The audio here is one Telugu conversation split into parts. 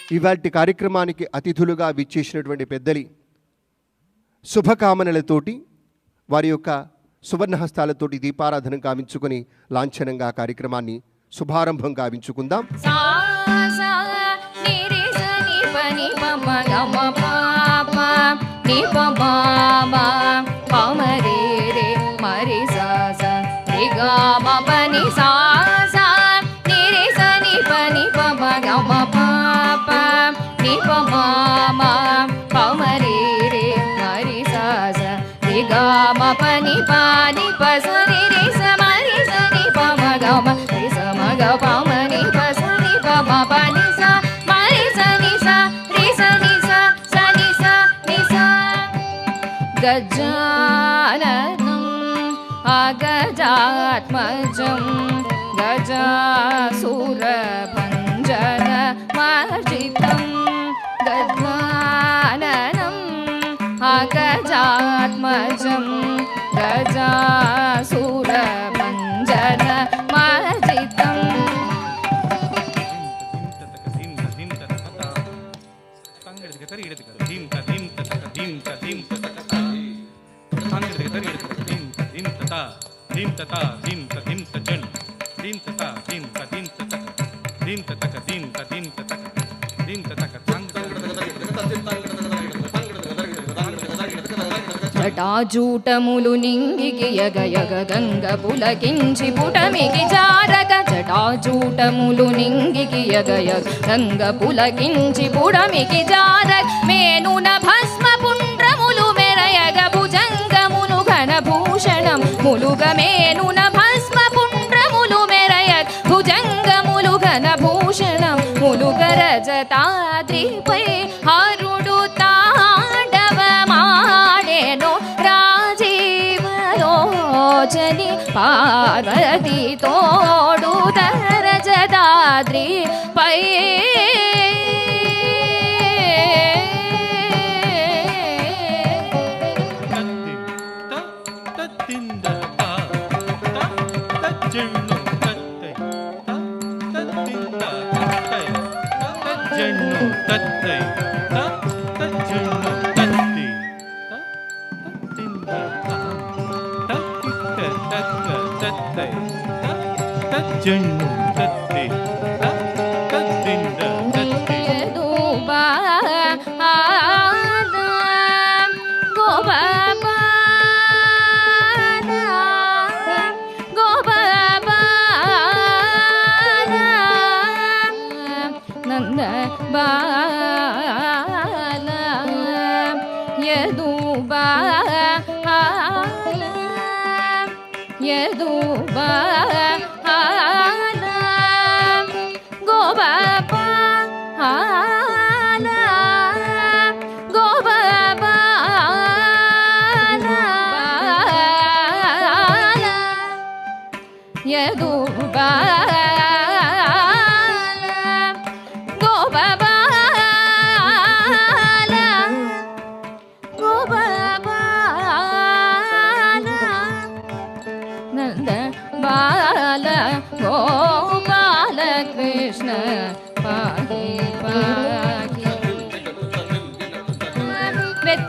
ఇవాల్టి కార్యక్రమానికి అతిథులుగా విచ్చేసినటువంటి పెద్దలి శుభకామనలతోటి వారి యొక్క సువర్ణహస్తాలతోటి దీపారాధన కావించుకొని లాంఛనంగా కార్యక్రమాన్ని శుభారంభం కావించుకుందాం. pani pani pasani re samari sani pama gama re samaga pamani pasani pama pani sa mari sani sa re sani sa sani sa ni sa gajananam agajatmajam gajasura panjana marjitam gajananam agajatmajam gajasura panjana marjitam జటాజూటములు నింగికి యగయగ గంగ పులకించి పుటమికి జారక జటాజూటములు నింగికి యగయగ గంగ పులకించి పుటమికి జారక మేనున భస్మ పుండ్రములు మెరయగ భుజంగమును ఘనభూషణం ములుగ మేనున భస్మ పుండ్రములు మెరయగ భుజంగములు ఘనభూషణం ములుగ రజతాద్రిపై హరుడు రాజీవలోచని పార్వతి తోడు రజతాద్రి పై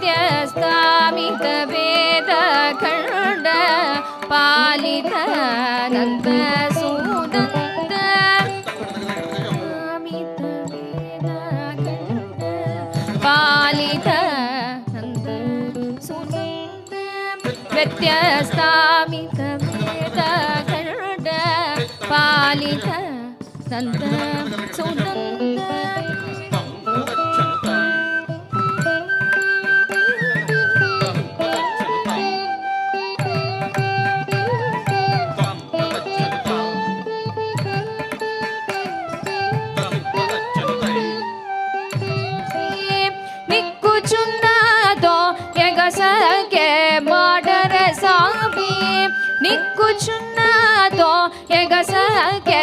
వ్యత్యస్తామిత వేద ఖండ పాలిత నంద సునంద పాలిత నంద సునంద వ్యత్యస్తామిత వేద ఖండ పాలిత నంద సునంద నిక్కుచున్నదో ఎగసగే